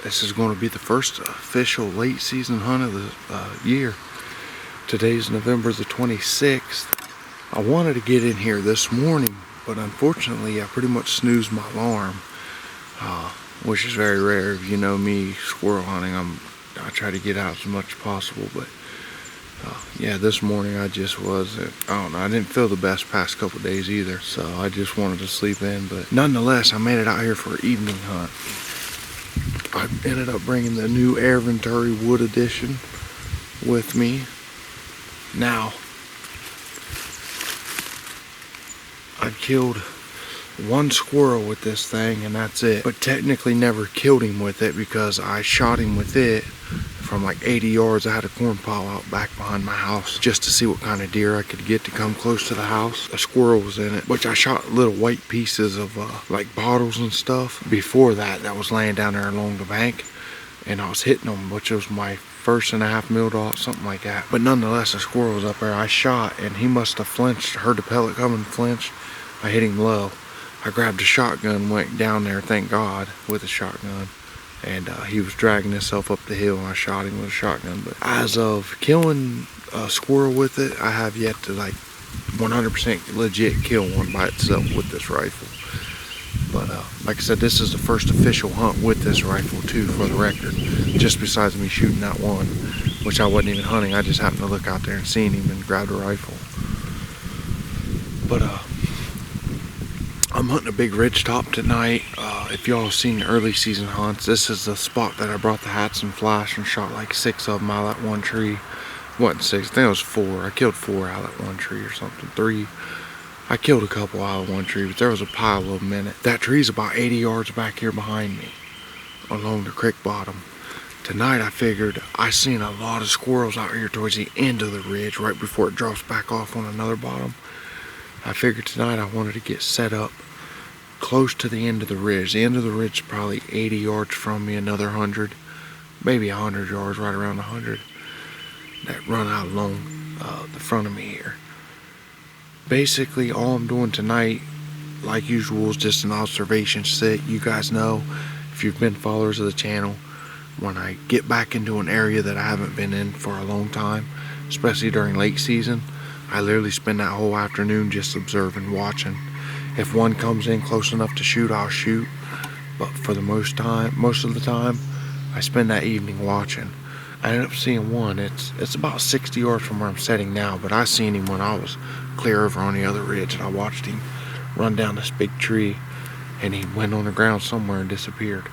This is going to be the first official late season hunt of the year. Today's November the 26th. I wanted to get in here this morning, but unfortunately I pretty much snoozed my alarm, which is very rare. If you know me, squirrel hunting, I try to get out as much as possible, but yeah, this morning I just wasn't, I don't know, I didn't feel the best past couple days either, so I just wanted to sleep in. But nonetheless, I made it out here for an evening hunt. I ended up bringing the new Venturi wood edition with me. Now, I killed one squirrel with this thing and that's it, but technically never killed him with it because I shot him with it from like 80 yards. I had a corn pile out back behind my house just to see what kind of deer I could get to come close to the house. A squirrel was in it, which I shot little white pieces of like bottles and stuff before that was laying down there along the bank, and I was hitting them, which was my 1.5 mil dot, something like that. But nonetheless, a squirrel was up there. I shot and he must have flinched, heard the pellet coming, flinched. I hit him low. I grabbed a shotgun, went down there, thank God, with a shotgun. And he was dragging himself up the hill and I shot him with a shotgun. But as of killing a squirrel with it, I have yet to like 100% legit kill one by itself with this rifle. But like I said, this is the first official hunt with this rifle too, for the record. Just besides me shooting that one, which I wasn't even hunting. I just happened to look out there and seen him and grabbed a rifle. But I'm hunting a big ridge top tonight. If y'all have seen the early season hunts, this is the spot that I brought the hats and flash and shot like 6 of them out of that one tree. It wasn't 6, I think it was 4. I killed 4 out of that one tree or something. 3. I killed a couple out of one tree, but there was a pile of them in it. That tree's about 80 yards back here behind me, along the creek bottom. Tonight I figured I seen a lot of squirrels out here towards the end of the ridge, right before it drops back off on another bottom. I figured tonight I wanted to get set up close to the end of the ridge. The end of the ridge is probably 80 yards from me, another 100, maybe 100 yards, right around 100, that run out along the front of me here. Basically, all I'm doing tonight, like usual, is just an observation sit. You guys know, if you've been followers of the channel, when I get back into an area that I haven't been in for a long time, especially during late season, I literally spend that whole afternoon just observing, watching. If one comes in close enough to shoot, I'll shoot. But for the most of the time, I spend that evening watching. I ended up seeing one. It's about 60 yards from where I'm sitting now, but I seen him when I was clear over on the other ridge, and I watched him run down this big tree, and he went on the ground somewhere and disappeared.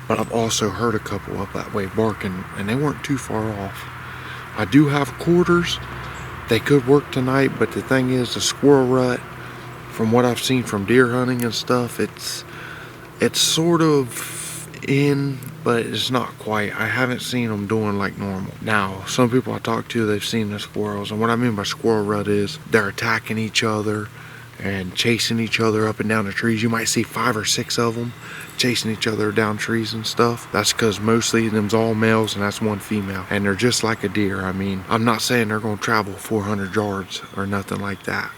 But I've also heard a couple up that way barking, and they weren't too far off. I do have quarters. They could work tonight, but the thing is, the squirrel rut, from what I've seen from deer hunting and stuff, it's sort of in, but it's not quite. I haven't seen them doing like normal. Now, some people I talk to, they've seen the squirrels, and what I mean by squirrel rut is they're attacking each other and chasing each other up and down the trees. You might see 5 or 6 of them chasing each other down trees and stuff. That's because mostly them's all males and that's one female, and they're just like a deer. I mean, I'm not saying they're gonna travel 400 yards or nothing like that,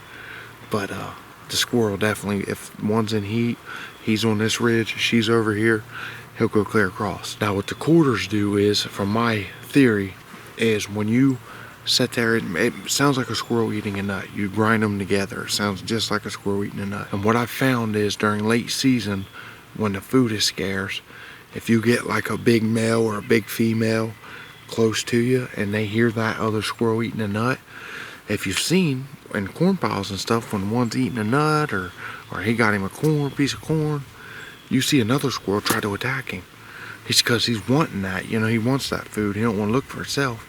but the squirrel definitely, if one's in heat, he's on this ridge, she's over here, he'll go clear across. Now what the quarters do is, from my theory, is when you sit there, it sounds like a squirrel eating a nut. You grind them together, it sounds just like a squirrel eating a nut. And what I found is, during late season, when the food is scarce, if you get like a big male or a big female close to you and they hear that other squirrel eating a nut, if you've seen in corn piles and stuff, when one's eating a nut or he got him a piece of corn, you see another squirrel try to attack him. It's because he's wanting that, you know, he wants that food. He don't want to look for himself.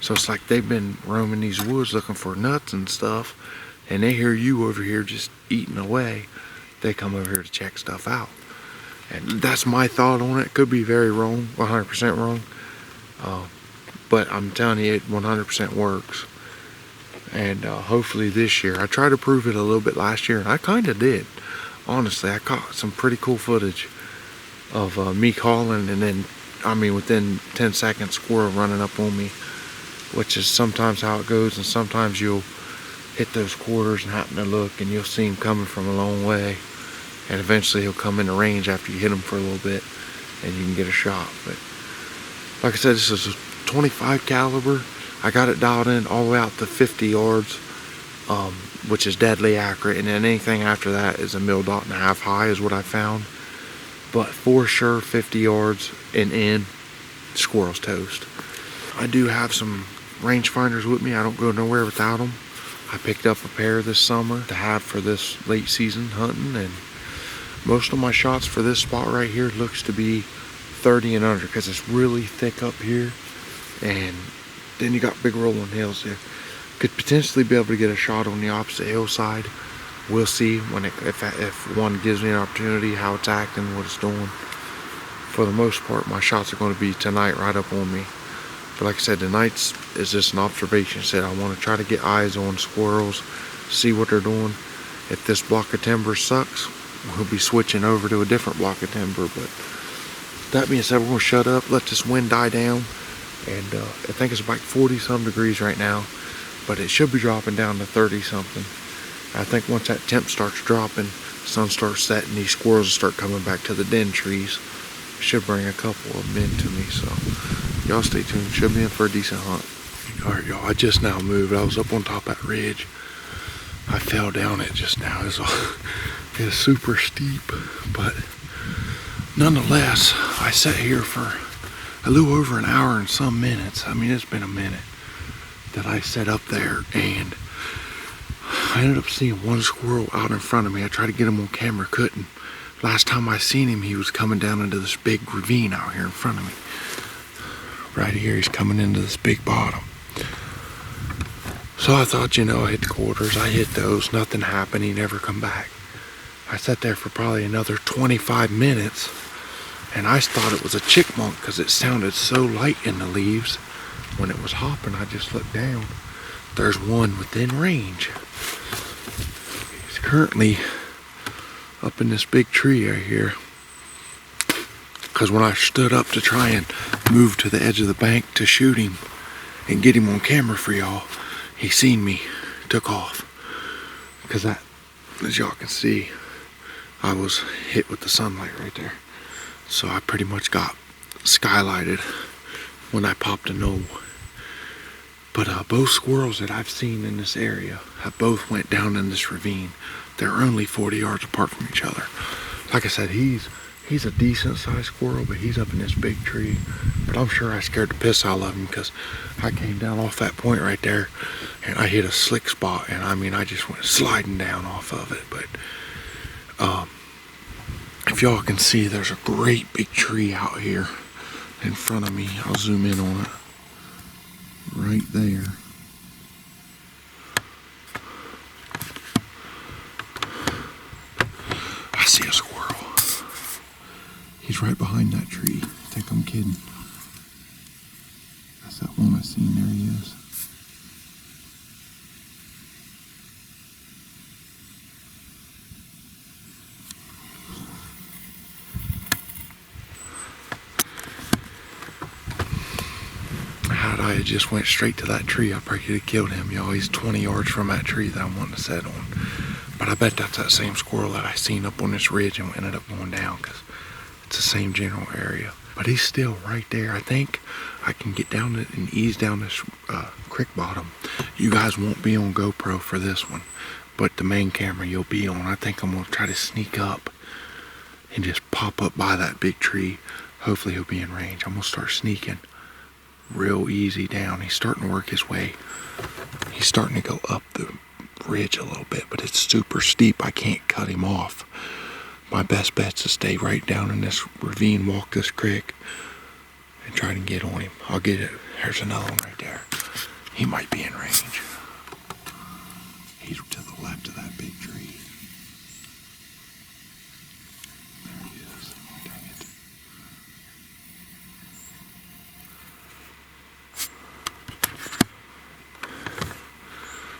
So it's like they've been roaming these woods looking for nuts and stuff, and they hear you over here just eating away. They come over here to check stuff out. And that's my thought on it. Could be very wrong, 100% wrong. But I'm telling you, it 100% works. And hopefully this year, I tried to prove it a little bit last year, and I kind of did. Honestly, I caught some pretty cool footage of me calling, and then, I mean, within 10 seconds, squirrel running up on me, which is sometimes how it goes. And sometimes you'll hit those quarters and happen to look, and you'll see him coming from a long way, and eventually he'll come into range after you hit him for a little bit, and you can get a shot. But like I said, this is a 25 caliber. I got it dialed in all the way out to 50 yards, which is deadly accurate, and then anything after that is a .5 high is what I found. But for sure 50 yards and in, squirrel's toast. I do have some rangefinders with me. I don't go nowhere without them. I picked up a pair this summer to have for this late season hunting, and most of my shots for this spot right here looks to be 30 and under, because it's really thick up here, and then you got big rolling hills there. Could potentially be able to get a shot on the opposite hillside. We'll see when if one gives me an opportunity, how it's acting, what it's doing. For the most part, my shots are going to be tonight right up on me. But like I said, tonight's is just an observation set. I want to try to get eyes on squirrels, see what they're doing. If this block of timber sucks, we'll be switching over to a different block of timber. But that being said, we're going to shut up, let this wind die down. And I think it's about 40 some degrees right now, but it should be dropping down to 30 something. I think once that temp starts dropping, the sun starts setting, these squirrels will start coming back to the den trees. Should bring a couple of them in to me, so y'all stay tuned. Should be in for a decent hunt. Alright y'all, I just now moved. I was up on top of that ridge. I fell down it just now. It's super steep, but nonetheless, I sat here for a little over an hour and some minutes. I mean, it's been a minute that I sat up there, and I ended up seeing one squirrel out in front of me. I tried to get him on camera, couldn't. Last time I seen him, he was coming down into this big ravine out here in front of me. Right here, he's coming into this big bottom. So I thought, you know, I hit the quarters, I hit those, nothing happened, he never come back. I sat there for probably another 25 minutes, and I thought it was a chickmunk because it sounded so light in the leaves. When it was hopping, I just looked down. There's one within range. He's currently up in this big tree right here. Because when I stood up to try and move to the edge of the bank to shoot him and get him on camera for y'all, he seen me, took off. Because that, as y'all can see, I was hit with the sunlight right there. So I pretty much got skylighted when I popped a knoll. But both squirrels that I've seen in this area have both went down in this ravine. They're only 40 yards apart from each other. Like I said, he's a decent sized squirrel, but he's up in this big tree. But I'm sure I scared the piss out of him, because I came down off that point right there and I hit a slick spot, and I mean, I just went sliding down off of it. But if y'all can see, there's a great big tree out here in front of me. I'll zoom in on it. Right there. I see a squirrel. He's right behind that tree. I think I'm kidding. That's that one I seen. There he is. Had I just went straight to that tree, I probably could have killed him. Y'all, he's 20 yards from that tree that I'm wanting to set on. But I bet that's that same squirrel that I seen up on this ridge and ended up going down, because it's the same general area. But he's still right there. I think I can get down it and ease down this creek bottom. You guys won't be on GoPro for this one, but the main camera you'll be on. I think I'm going to try to sneak up and just pop up by that big tree. Hopefully he'll be in range. I'm going to start sneaking real easy down. He's starting to work his way. He's starting to go up the ridge a little bit, but it's super steep. I can't cut him off. My best bet's to stay right down in this ravine, walk this creek, and try to get on him. I'll get it. There's another one right there. He might be in range. He's to the left of that big tree. There he is. Dang it.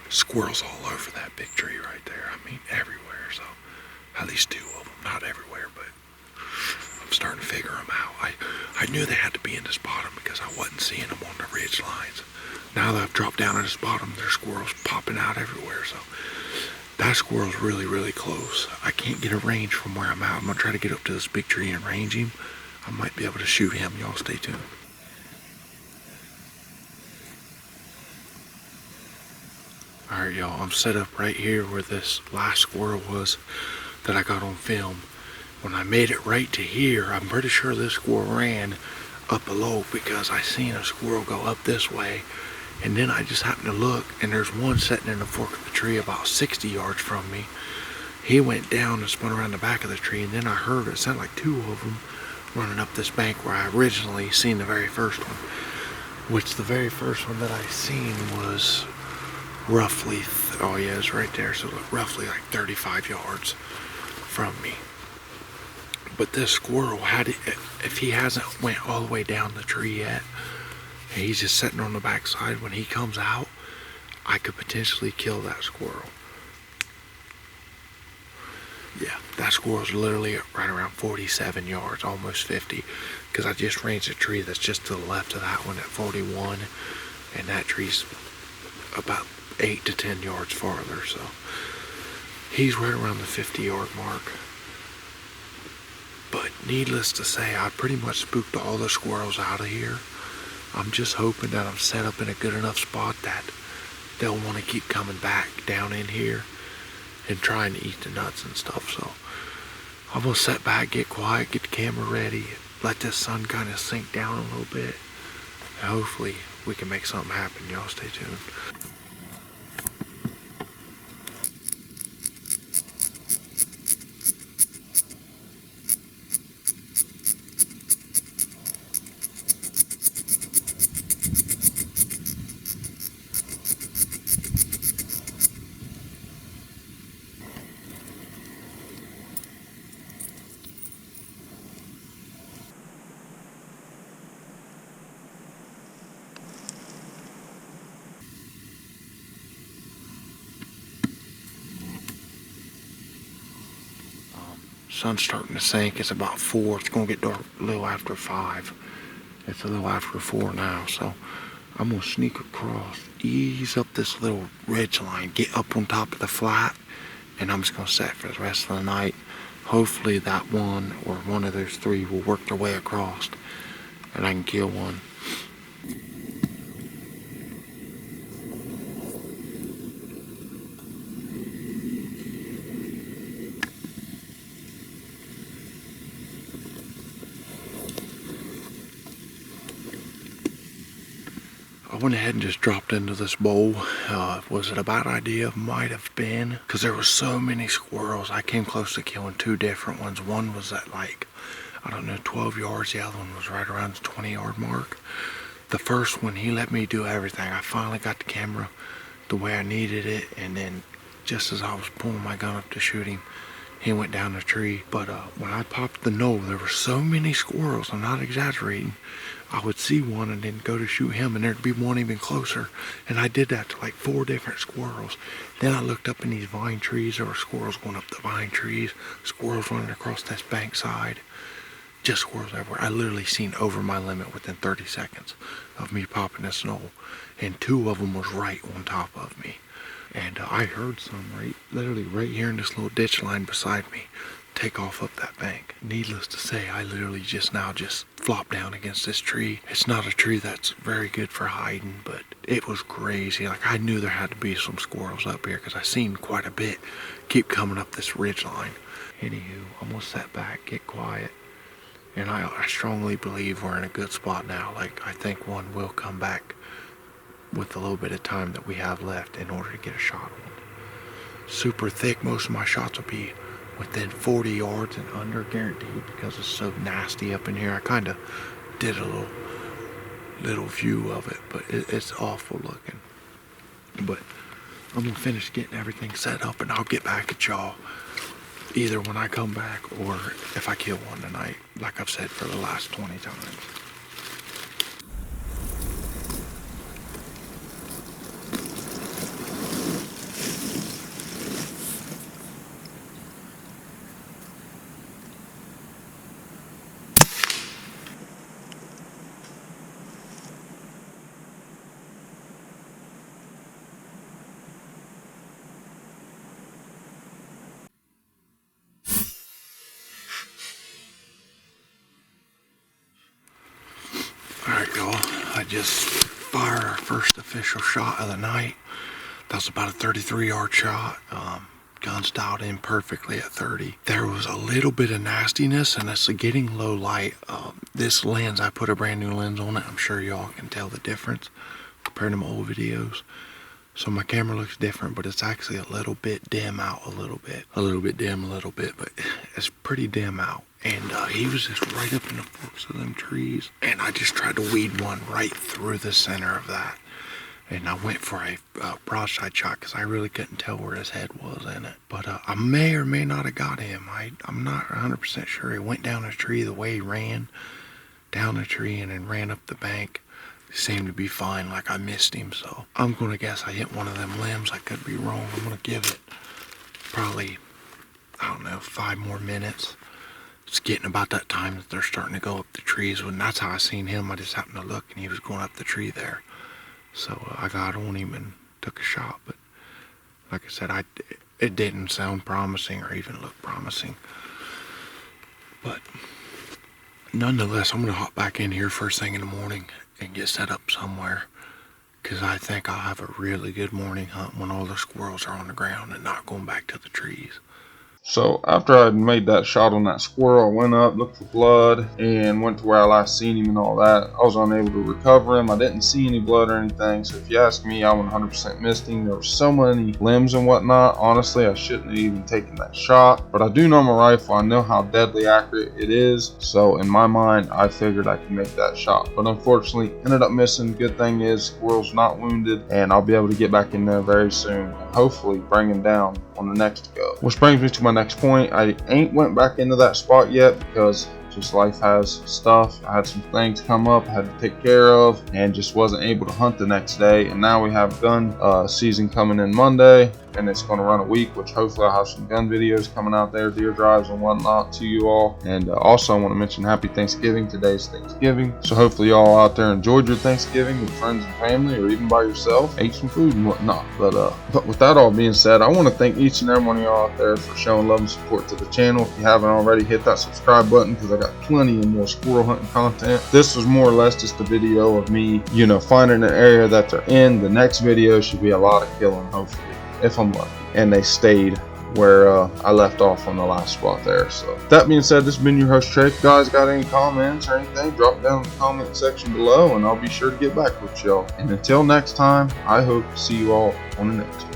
Squirrels all over that big tree right there. I mean, everywhere. So at least two of them. Not everywhere, but I'm starting to figure them out. I knew they had to be in this bottom because I wasn't seeing them on the ridge lines. Now that I've dropped down in this bottom, there's squirrels popping out everywhere. So that squirrel's really, really close. I can't get a range from where I'm at. I'm going to try to get up to this big tree and range him. I might be able to shoot him. Y'all stay tuned. Alright, y'all, I'm set up right here where this last squirrel was that I got on film. When I made it right to here, I'm pretty sure this squirrel ran up Alot because I seen a squirrel go up this way. And then I just happened to look, and there's one sitting in the fork of the tree about 60 yards from me. He went down and spun around the back of the tree, and then I heard it sounded like two of them running up this bank where I originally seen the very first one. Which the very first one that I seen was roughly, oh yeah, it's right there, so roughly like 35 yards from me. But this squirrel had it, if he hasn't went all the way down the tree yet, and he's just sitting on the backside, when he comes out, I could potentially kill that squirrel. Yeah, that squirrel's literally right around 47 yards, almost 50, because I just ranged a tree that's just to the left of that one at 41, and that tree's about 8 to 10 yards farther, so he's right around the 50-yard mark. But needless to say, I pretty much spooked all the squirrels out of here. I'm just hoping that I'm set up in a good enough spot that they'll want to keep coming back down in here and trying to eat the nuts and stuff. So I'm gonna sit back, get quiet, get the camera ready, let this sun kind of sink down a little bit, and hopefully we can make something happen. Y'all stay tuned. Sun's starting to sink. It's about 4. It's gonna get dark a little after 5. It's a little after 4 now, so I'm gonna sneak across, ease up this little ridge line, get up on top of the flat, and I'm just gonna set for the rest of the night. Hopefully that one or one of those 3 will work their way across and I can kill one. I went ahead and just dropped into this bowl. Was it a bad idea? Might have been, because there were so many squirrels. I came close to killing 2 different ones. One was at like, I don't know, 12 yards. The other one was right around the 20-yard mark. The first one, he let me do everything. I finally got the camera the way I needed it, and then just as I was pulling my gun up to shoot him, he went down the tree. But when I popped the knoll, there were so many squirrels, I'm not exaggerating. I would see one and then go to shoot him, and there'd be one even closer. And I did that to like 4 different squirrels. Then I looked up in these vine trees. There were squirrels going up the vine trees, squirrels running across this bank side. Just squirrels everywhere. I literally seen over my limit within 30 seconds of me popping this knoll. And 2 of them was right on top of me. And I heard some literally right here in this little ditch line beside me take off up that bank. Needless to say, I literally just flopped down against this tree. It's not a tree that's very good for hiding, but it was crazy. Like, I knew there had to be some squirrels up here because I seen quite a bit keep coming up this ridge line. Anywho, I'm gonna sit back, get quiet, and I strongly believe we're in a good spot now. Like, I think one will come back with a little bit of time that we have left in order to get a shot on. Super thick. Most of my shots will be within 40 yards and under, guaranteed, because it's so nasty up in here. I kind of did a little view of it, but it's awful looking. But I'm gonna finish getting everything set up, and I'll get back at y'all either when I come back or if I kill one tonight, like I've said for the last 20 times. just fired our first official shot of the night. That was about a 33-yard shot. Guns dialed in perfectly at 30. There was a little bit of nastiness, and it's getting low light. This lens, I put a brand new lens on it. I'm sure y'all can tell the difference compared to my old videos. So my camera looks different, but it's actually a little bit dim out a little bit. A little bit dim, a little bit, but it's pretty dim out. And he was just right up in the forks of them trees. And I just tried to weed one right through the center of that. And I went for a broadside shot because I really couldn't tell where his head was in it. But I may or may not have got him. I'm not 100% sure. He went down a tree the way he ran down a tree and then ran up the bank. He seemed to be fine, like I missed him. So I'm going to guess I hit one of them limbs. I could be wrong. I'm going to give it probably, I don't know, 5 more minutes. It's getting about that time that they're starting to go up the trees. And that's how I seen him. I just happened to look and he was going up the tree there. So I got on him and took a shot, but like I said, it didn't sound promising or even look promising. But nonetheless, I'm going to hop back in here first thing in the morning and get set up somewhere, because I think I'll have a really good morning hunt when all the squirrels are on the ground and not going back to the trees. So after I made that shot on that squirrel, I went up, looked for blood, and went to where I last seen him and all that. I was unable to recover him. I didn't see any blood or anything. So if you ask me, I 100% missed him. There were so many limbs and whatnot. Honestly, I shouldn't have even taken that shot. But I do know my rifle. I know how deadly accurate it is. So in my mind, I figured I could make that shot. But unfortunately, ended up missing. Good thing is, squirrel's not wounded, and I'll be able to get back in there very soon and hopefully bring him down on the next go. Which brings me to my next point. I ain't went back into that spot yet because just life has stuff. I had some things come up I had to take care of and just wasn't able to hunt the next day. And now we have gun season coming in Monday, and it's going to run a week, which hopefully I'll have some gun videos coming out there, deer drives and whatnot to you all. And also I want to mention happy Thanksgiving. Today's Thanksgiving, so hopefully y'all out there enjoyed your Thanksgiving with friends and family, or even by yourself, ate some food and whatnot. But with that all being said, I want to thank each and every one of y'all out there for showing love and support to the channel. If you haven't already, hit that subscribe button, because I got plenty of more squirrel hunting content. This was more or less just a video of me, finding an area that they're in. The next video should be a lot of killing, hopefully, if I'm lucky, and they stayed where I left off on the last spot there. So that being said, this has been your host Trey. If you guys got any comments or anything, drop down in the comment section below and I'll be sure to get back with y'all. And until next time, I hope to see you all on the next one.